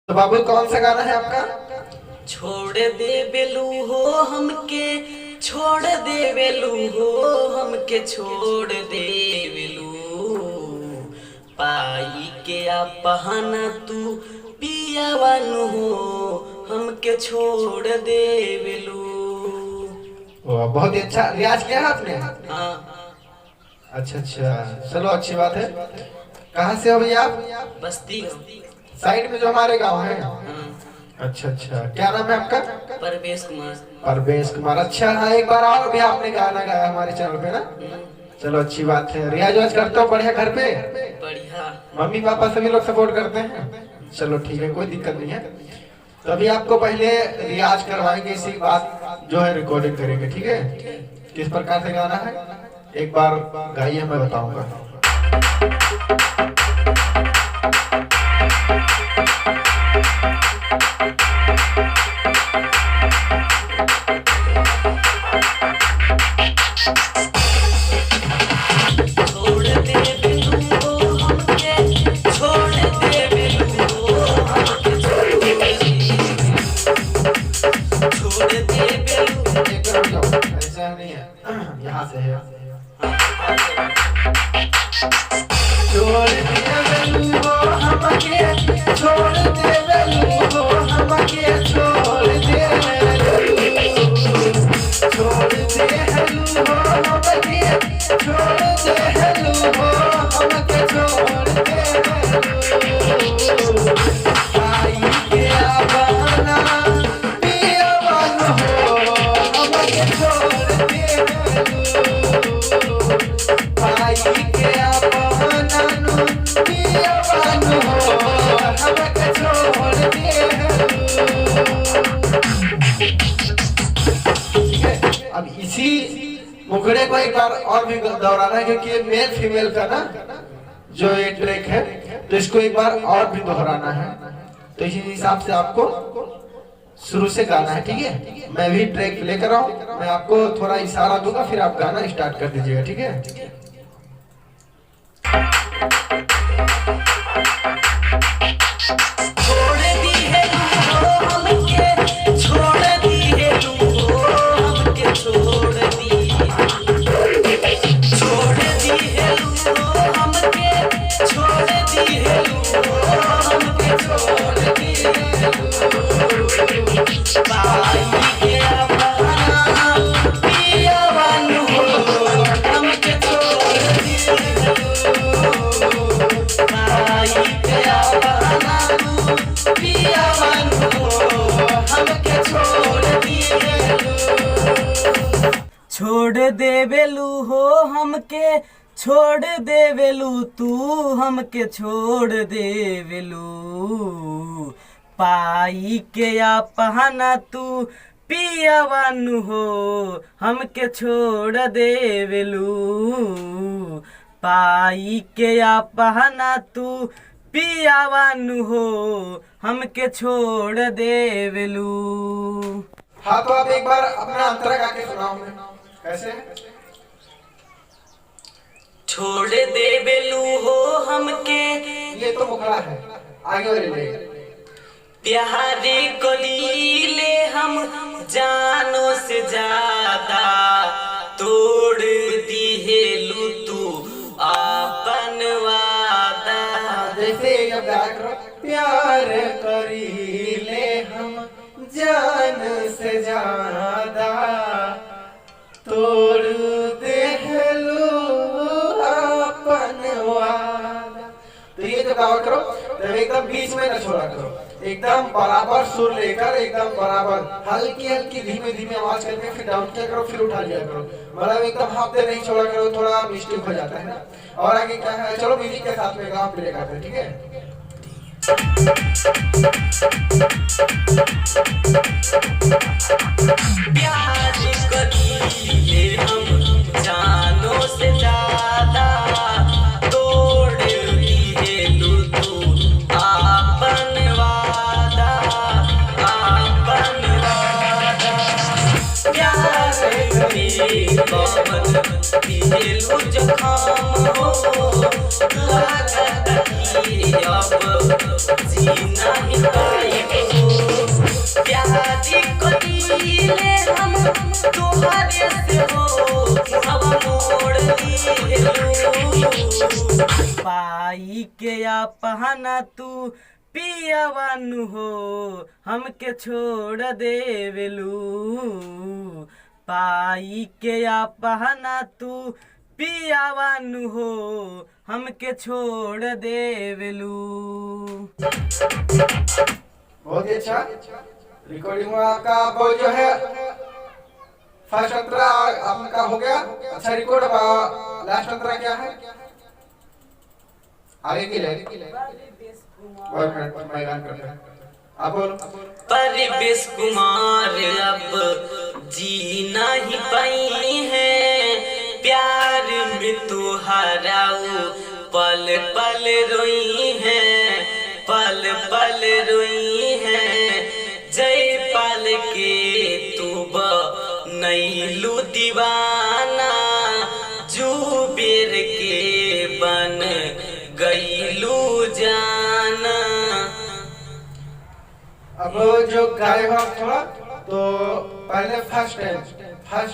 तो बाबू कौन सा गाना है आपका? छोड़ दे बेलू हो हमके, छोड़ दे बेलू हो हमके, छोड़ दे बेलू पाई के पहना तू पियावन हो हमके, छोड़ दे बेलू। बहुत ही अच्छा रियाज किया है आपने। हाँ अच्छा अच्छा, चलो अच्छी बात है। कहाँ से हो भैया आप? बस्ती हो। साइड में जो हमारे गांव है। हाँ। अच्छा अच्छा, क्या नाम है आपका? परवेश कुमार। परवेश कुमार, अच्छा। हाँ, एक बार और भी आपने गाना गाया हमारे चैनल पे ना। चलो अच्छी बात है। रियाज वाज करते हो बढ़िया घर पे? बढ़िया। मम्मी पापा सभी लोग सपोर्ट करते हैं? चलो ठीक है, कोई दिक्कत नहीं है। तो अभी आपको पहले रियाज करवाएंगे, इसी बात जो है रिकॉर्डिंग करेंगे, ठीक है? किस प्रकार से गाना है एक बार गाइए, मैं बताऊंगा। यहाँ से है। छोड़ दे बेलू हो हमके, छोड़ दे बेलू हो हमके, छोड़ दे बेलू, छोड़ दे बेलू हो हमके, छोड़ दे बेलू हो हमके, छोड़ दे बेलू आई के बहाना पियावन हो हमके, छोड़ दे अब इसी मुखड़े को एक बार और भी दोहराना है, क्योंकि ये मेल फीमेल का ना जो ये ट्रैक है, तो इसको एक बार और भी दोहराना है। तो इसी हिसाब से आपको शुरू से गाना है, ठीक है? मैं भी ट्रैक लेकर आऊं, मैं आपको थोड़ा इशारा दूंगा, फिर आप गाना स्टार्ट कर दीजिएगा, ठीक है? छोड़ दे बेलू हो हमके, छोड़ दे बेलू तू हमके, छोड़ दे बेलू पाई के पहना तू पियावन हो हमके, छोड़ दे बेलू पाई के पहना तू पियावन हो हमके, छोड़ दे बेलू। हाँ, तो आप एक बार अपना अंतरा गा के सुनाओ। कैसे? छोड़ दे बेलू हो हमके, ये तो मुखड़ा है, आगे वाले ले। प्यारे कलीले हम जानो से ज्यादा, तोड़ दिहेलू तू आपन वादा। जैसे जब गाया करो, प्यार करीले हम जान से ज्यादा, तोड़ देहलू अपन वादा। तो ये जो गावा करो, तो एकदम बीच में न छोड़ा करो, एकदम बराबर सुर लेकर, एकदम बराबर हल्की हल्की धीमे धीमे आवाज करके फिर डाउन किया करो, फिर उठा लिया करो। मतलब एकदम हाथ नहीं छोड़ा करो, थोड़ा मिस्टेक हो जाता है ना। और आगे क्या है, चलो म्यूजिक के साथ में गाँव प्ले करते हैं, ठीक है? प्यार करीले हम जानो से ज्यादा, तोड़ दिहेलू तू आपन वादा, आपन वादा। प्यार करीले कौन दिहेलू जखाम हो, लागत की अब जीना ही प्यारे से हो हवा मोड़ दिलू। पाई के अपना तू पियावानु हो हमके छोड़ देवेलू। पाई के अपना तू पियावानु हो हमके छोड़ देवेलू। बहुत ही अच्छा रिकॉर्डिंग हुआ आपका। वो जो है फर्स्ट अंतरा आपका हो गया, अच्छा रिकॉर्ड। लास्ट अंतरा क्या है? आगे की लाइन आप बोलो। परवेश कुमार अब जीना ही पाई है प्यार में तू हराऊ पल पल रोई है पल पल रोई है। जयपाल के तू नैलू दीवाना जुबेर के बन गईलू जाना। अब जो गाए हो थोड़ा तो पहले फर्स्ट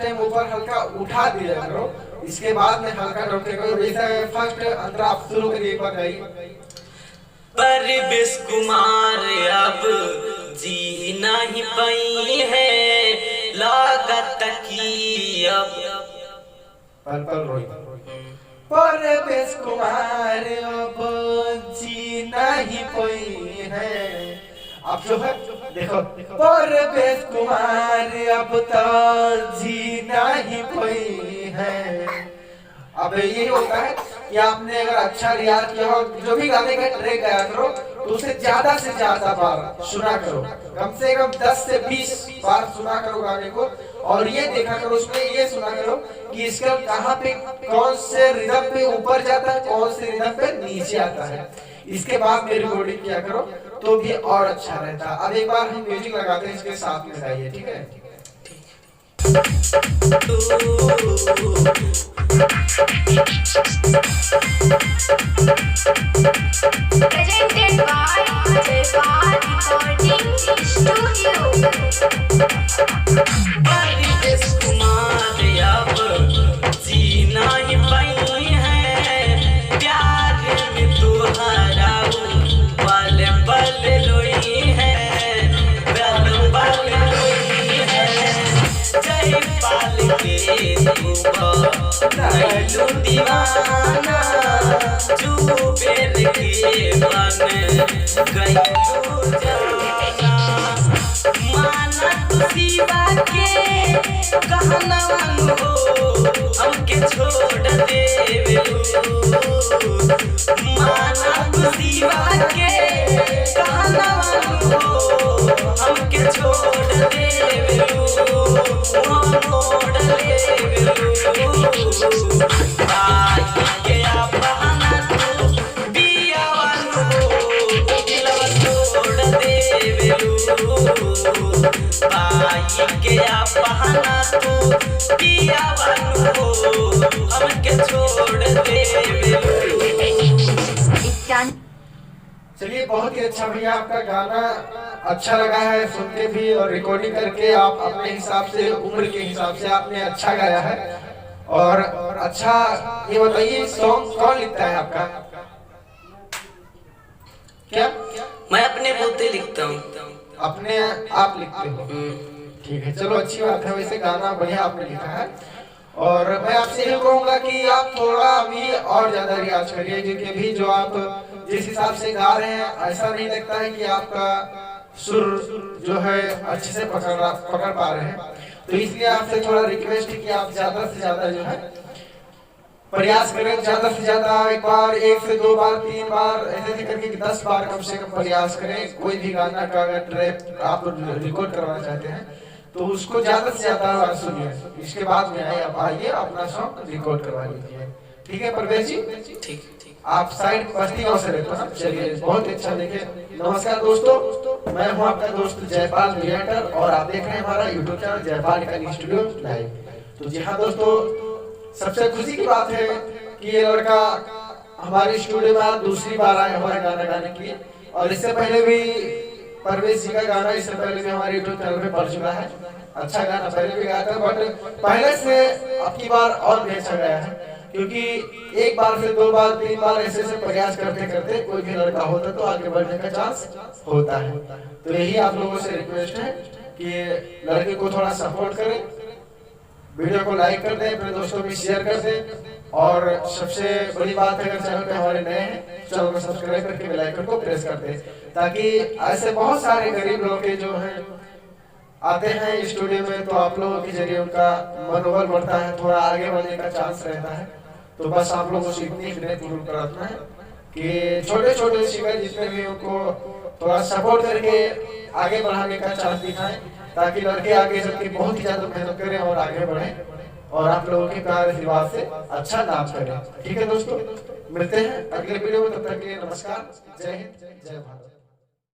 टाइम ऊपर हल्का उठा दिया करो, इसके बाद में हल्का रोके करो। जैसे फर्स्ट अंतरा आप शुरू करिए एक बार गाइए। परवेश कुमार अब जीना ही पाई है लागत की अब पल पल रोई। परवेश कुमार अब जीना ही पाई है। अब जो है देखो, परवेश कुमार अब तो जीना ही पाई है। अब ये होता है कि आपने अगर अच्छा रियाज किया हो, जो भी गाने का ट्रैक गाया करो तो उसे ज्यादा से ज्यादा बार सुना करो, कम से कम 10 से 20 बार सुना करो गाने को। और ये देखा करो, उसमें ये सुना करो कि इसका कहाँ पे कौन से रिदम पे ऊपर जाता है, कौन से रिदम पे नीचे आता है। इसके बाद में रिकॉर्डिंग किया करो तो भी और अच्छा रहता। अब एक बार हम म्यूजिक लगाते हैं, इसके साथ में गाइए, ठीक है? Presented by Jaypal Recording Studio. परवेश कुमार अब जीना ही पाई है प्यार में तू हराऊ पल पल रोई है पल पल रोई है। जयपाल के तू नैलू दीवाना जुबेर के बन गईलू जाना। माना तू शिवा के कहनावानु हो हमके छोड़ देवेलू। माना तू शिवा के कहनावानु हो हमके छोड़ देवेलू मोड़ देवेलू। आई के अपना तू पियावानु हो दिलवा छोड़ देवेलू। आई के अपना तू पियावानु हो हमके छोड़ देवेलू। चलिए, बहुत ही अच्छा भैया, आपका गाना अच्छा लगा है सुन के भी, और रिकॉर्डिंग करके आप अपने हिसाब से, उम्र के हिसाब से आपने अच्छा गाया है। और अच्छा, ये बताइए सॉन्ग कौन लिखता है आपका? क्या? मैं अपने पोते लिखता हूँ। अपने आप लिखते हो? ठीक है, चलो अच्छी बात है। वैसे गाना बढ़िया आपने लिखा है। और मैं आपसे ये कहूंगा कि आप थोड़ा अभी और ज्यादा रियाज करिए, क्योंकि अभी जो आप जिस हिसाब से गा रहे हैं ऐसा नहीं लगता है कि आपका सुर जो है अच्छे से पकड़ पा रहे हैं। तो इसलिए आपसे थोड़ा रिक्वेस्ट है कि आप ज्यादा से ज्यादा जो है प्रयास करें, ज्यादा से ज्यादा एक बार, 1 से 2 बार, 3 बार, ऐसे करके 10 बार कम से कम प्रयास करें। कोई भी गाना का अगर ट्रैक आप रिकॉर्ड करवाना चाहते हैं तो उसको ज्यादा से ज्यादा बार सुनिए, इसके बाद में आइए अपना सॉन्ग रिकॉर्ड करवा लीजिए। ठीक है परवेश जी? ठीक। आप साइड बस्ती गांव से रहते हैं? चलिए, बहुत अच्छा। देखिए, नमस्कार दोस्तों, मैं हूं आपका दोस्त जयपाल क्रिएटर और आप देख रहे हैं हमारा YouTube channel Jaipal recording studio live. तो जी हाँ दोस्तों, सबसे खुशी की बात है कि ये लड़का हमारे स्टूडियो में दूसरी बार आए हमारा गाना गाने के लिए। और इससे पहले भी परवेश जी का गाना इससे पहले भी हमारे यूट्यूब चैनल पे पड़ चुका है। अच्छा गाना पहले भी गाया था, बट पहले से अब की बार और भी अच्छा गया है, क्योंकि एक बार से 2 बार 3 बार ऐसे प्रयास करते करते कोई भी लड़का होता तो आगे बढ़ने का चांस होता है। तो यही आप लोगों से रिक्वेस्ट है कि लड़के को थोड़ा सपोर्ट करें, वीडियो को लाइक कर दें, अपने दोस्तों में शेयर कर दें, और सबसे बड़ी बात है अगर चैनल पे हमारे नए हैं चैनल को सब्सक्राइब करके बेल आइकन को प्रेस कर दें, ताकि ऐसे बहुत सारे गरीब लोग के जो हैं आते हैं स्टूडियो में, तो आप लोगों के जरिए उनका मनोबल बढ़ता है, थोड़ा आगे बढ़ने का चांस रहता है। तो बस आप लोगों से इतनी विनती प्रार्थना है कि छोटे छोटे सिंगर जितने भी उनको थोड़ा सपोर्ट करके आगे बढ़ाने का चांस दिखाएं, ताकि लड़के आगे चलके बहुत ही ज्यादा मेहनत करें और आगे बढ़ें और आप लोगों के प्यार आशीर्वाद से अच्छा नाम करें। ठीक है दोस्तों, मिलते हैं अगले वीडियो में, तब तक के लिए नमस्कार, जय हिंद, जय भारत।